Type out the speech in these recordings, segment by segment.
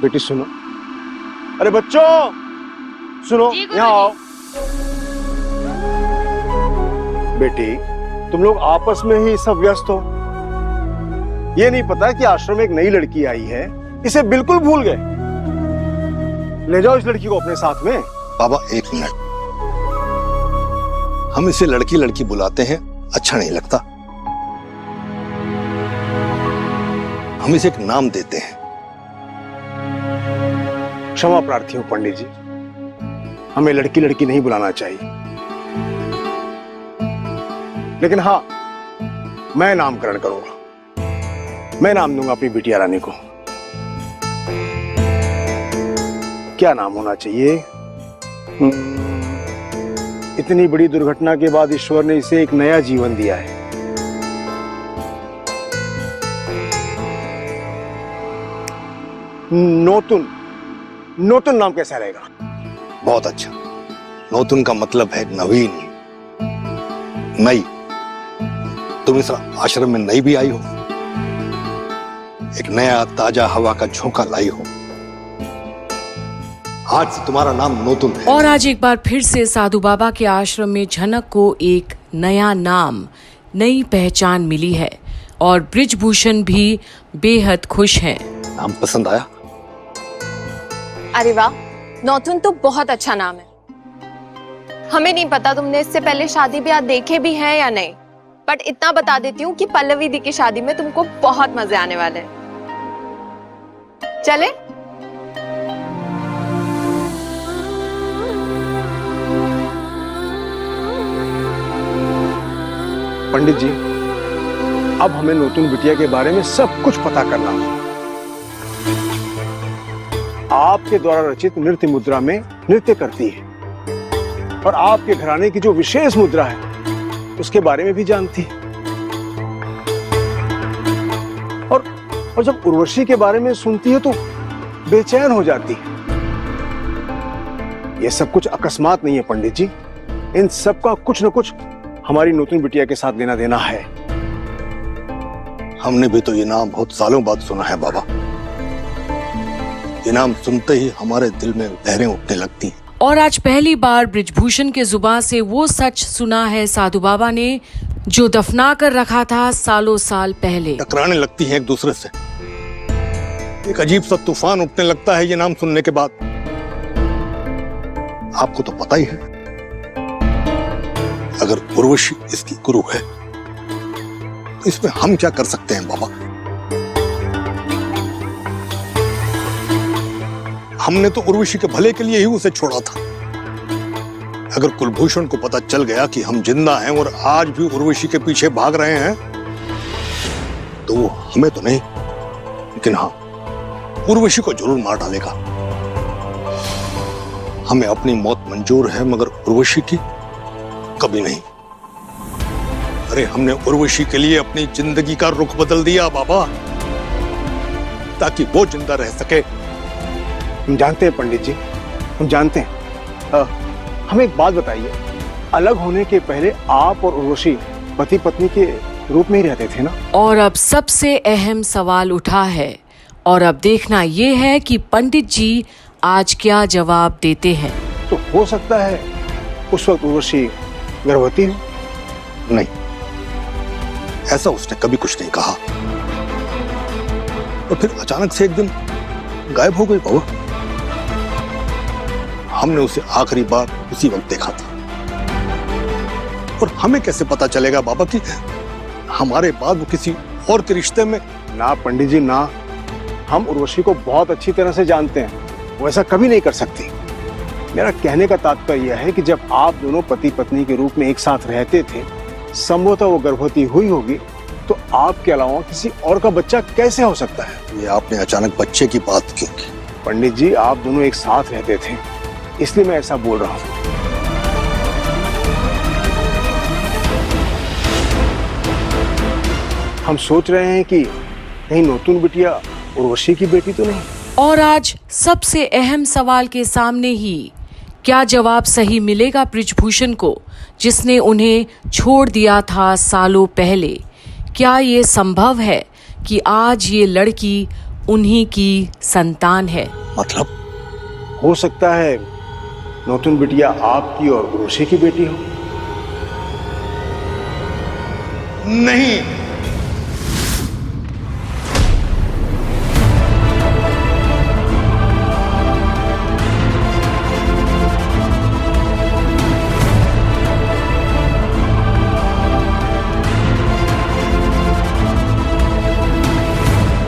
बेटी सुनो, अरे बच्चों सुनो, यहाँ आओ। बेटी तुम लोग आपस में ही सब व्यस्त हो, ये नहीं पता कि आश्रम में एक नई लड़की आई है, इसे बिल्कुल भूल गए। ले जाओ इस लड़की को अपने साथ में। बाबा एक मिनट, हम इसे लड़की लड़की बुलाते हैं, अच्छा नहीं लगता। हम इसे एक नाम देते हैं। क्षमा प्रार्थी हूं पंडित जी, हमें लड़की लड़की नहीं बुलाना चाहिए, लेकिन हाँ मैं नामकरण करूंगा। मैं नाम दूंगा अपनी बिटिया रानी को। क्या नाम होना चाहिए? इतनी बड़ी दुर्घटना के बाद ईश्वर ने इसे एक नया जीवन दिया है। नोतुन। नोतुन नाम कैसा रहेगा? बहुत अच्छा। नोतुन का मतलब है नवीन, नई। तुम इस आश्रम में नई भी आई हो, एक नया ताजा हवा का झोंका लाई हो। आज से तुम्हारा नाम नोतुन है। और आज एक बार फिर से साधु बाबा के आश्रम में झनक को एक नया नाम, नई पहचान मिली है और ब्रिजभूषण भी बेहद खुश हैं। नाम पसंद आया? अरे वाह, नौतुन तो बहुत अच्छा नाम है। हमें नहीं पता तुमने इससे पहले शादी ब्याह देखे भी हैं या नहीं, बट इतना बता देती हूँ कि पल्लवी दी की शादी में तुमको बहुत मजे आने वाले हैं। चले? पंडित जी, अब हमें नोतुन बिटिया के बारे में सब कुछ पता करना होगा। आपके द्वारा रचित नृत्य मुद्रा में नृत्य करती है और आपके घराने की जो विशेष मुद्रा है उसके बारे में भी जानती है। और जब उर्वशी के बारे में सुनती है तो बेचैन हो जाती है। यह सब कुछ अकस्मात नहीं है पंडित जी, इन सब का कुछ न कुछ हमारी नोतुन बिटिया के साथ लेना देना है। हमने भी तो ये नाम बहुत सालों बाद सुना है बाबा। ये नाम सुनते ही हमारे दिल में लहरें उठने लगती हैं। और आज पहली बार ब्रिजभूषण के जुबान से वो सच सुना है साधु बाबा ने जो दफना कर रखा था सालों साल पहले। टकराने लगती हैं एक दूसरे से, एक अजीब सा तूफान उठने लगता है ये नाम सुनने के बाद। आपको तो पता ही है, अगर उर्वशी इसकी गुरु है तो इसमें हम क्या कर सकते हैं बाबा? हमने तो उर्वशी के भले के लिए ही उसे छोड़ा था। अगर कुलभूषण को पता चल गया कि हम जिंदा हैं और आज भी उर्वशी के पीछे भाग रहे हैं तो वो हमें तो नहीं, लेकिन हाँ उर्वशी को जरूर मार डालेगा। हमें अपनी मौत मंजूर है मगर उर्वशी की कभी नहीं। अरे हमने उर्वशी के लिए अपनी जिंदगी का रुख बदल दिया बाबा, ताकि वो जिंदा रह सके। हम जानते हैं पंडित जी, हम जानते हैं। हमें एक बात बताइए, अलग होने के पहले आप और उर्वशी पति पत्नी के रूप में ही रहते थे ना? और अब सबसे अहम सवाल उठा है और अब देखना ये है कि पंडित जी आज क्या जवाब देते हैं। तो हो सकता है उस वक्त उर्वशी गर्भवती हो? नहीं, ऐसा उसने कभी कुछ नहीं कहा। और फिर अचानक से एक दिन गायब हो गई बाबा। हमने उसे आखिरी बार उसी वक्त देखा था। और हमें कैसे पता चलेगा बाबा कि हमारे बाद वो किसी और के रिश्ते में? ना पंडित जी ना, हम उर्वशी को बहुत अच्छी तरह से जानते हैं, वो ऐसा कभी नहीं कर सकती। मेरा कहने का तात्पर्य यह है कि जब आप दोनों पति पत्नी के रूप में एक साथ रहते थे, संभवतः वो गर्भवती हुई होगी, तो आपके अलावा किसी और का बच्चा कैसे हो सकता है? ये आपने अचानक बच्चे की बात क्यों की? पंडित जी, आप दोनों एक साथ रहते थे, इसलिए मैं ऐसा बोल रहा हूं। हम सोच रहे हैं कि कहीं नोतुन बिटिया उर्वशी की बेटी तो नहीं। और आज सबसे अहम सवाल के सामने ही क्या जवाब सही मिलेगा ब्रिजभूषण को, जिसने उन्हें छोड़ दिया था सालों पहले? क्या ये संभव है कि आज ये लड़की उन्हीं की संतान है। मतलब हो सकता है नौतुन बिटिया आपकी और उर्वशी की बेटी हो। नहीं,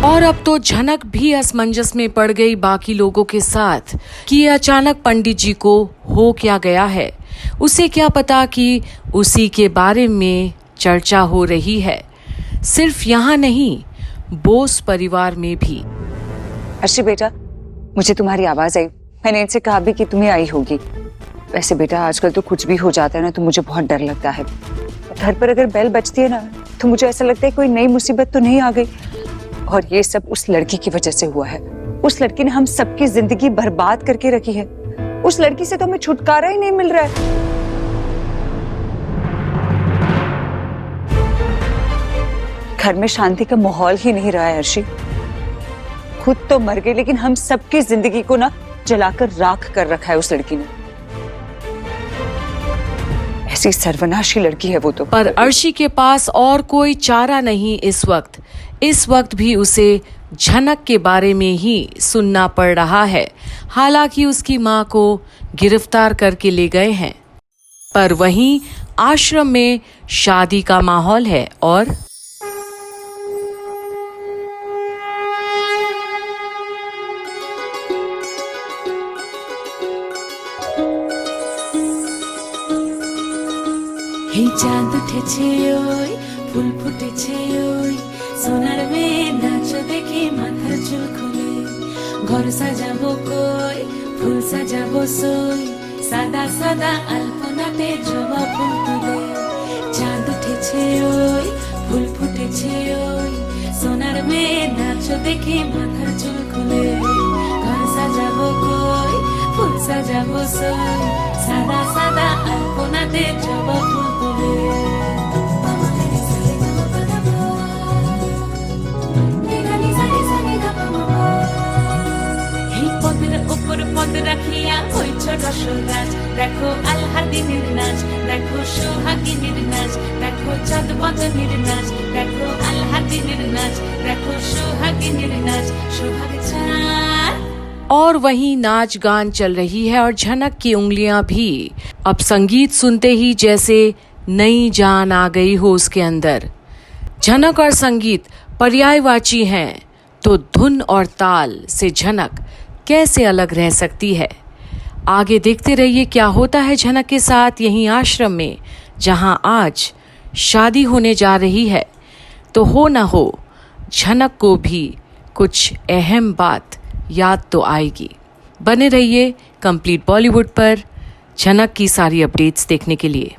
और अब तो झनक भी असमंजस में पड़ गई बाकी लोगों के साथ कि अचानक पंडित जी को हो क्या गया है। उसे क्या पता कि उसी के बारे में चर्चा हो रही है, सिर्फ यहाँ नहीं, बोस परिवार में भी। अर्शी बेटा, मुझे तुम्हारी आवाज आई। मैंने इनसे कहा भी कि तुम्हें आई होगी। वैसे बेटा आजकल तो कुछ भी हो जाता है ना, तो मुझे बहुत डर लगता है। घर पर अगर बेल बजती है ना, तो मुझे ऐसा लगता है कोई नई मुसीबत तो नहीं आ गई। और ये सब उस लड़की की वजह से हुआ है। उस लड़की ने हम सबकी जिंदगी बर्बाद करके रखी है। उस लड़की से तो हमें छुटकारा ही नहीं मिल रहा है। घर में शांति का माहौल ही नहीं रहा है अर्शी। खुद तो मर गई, लेकिन हम सबकी जिंदगी को ना जलाकर राख कर रखा है उस लड़की ने। ऐसी सर्वनाशी लड़की है वो तो। पर अर्शी के पास और कोई चारा नहीं इस वक्त भी उसे झनक के बारे में ही सुनना पड़ रहा है। हालांकि उसकी मां को गिरफ्तार करके ले गए हैं, पर वहीं आश्रम में शादी का माहौल है। और চাঁদ উঠেছে ওই ফুল ফুটেছে ওই সোনার মেয়ে নাচ দেখে মাথার চুল খুলে ঘর সাজাবো কই ফুল সাজাবো সই সাদা সাদা আলপনাতে জবা ফুল তুলে চাঁদ উঠেছে ওই ফুল ফুটেছে ওই সোনার মেয়ে নাচ দেখে মাথার চুল খুলে ঘর সাজাবো কই ফুল সাজাবো সই সাদা সাদা আলপনাতে জবা ফুল পদ রাখিয়া হইছ রসরাজ দেখো আলহাদিনের নাচ দেখো সোহাগিনীর নাচ দেখো চাঁদ বদনের নাচ দেখো আলহাদিনের নাচ দেখো সোহাগিনীর নাচ সোহাগ চাঁদ। और वहीं नाच गान चल रही है और झनक की उंगलियां भी अब संगीत सुनते ही जैसे नई जान आ गई हो उसके अंदर। झनक और संगीत पर्यायवाची हैं, तो धुन और ताल से झनक कैसे अलग रह सकती है। आगे देखते रहिए क्या होता है झनक के साथ यहीं आश्रम में, जहां आज शादी होने जा रही है। तो हो न हो झनक को भी कुछ अहम बात याद तो आएगी। बने रहिए कंप्लीट बॉलीवुड पर झनक की सारी अपडेट्स देखने के लिए।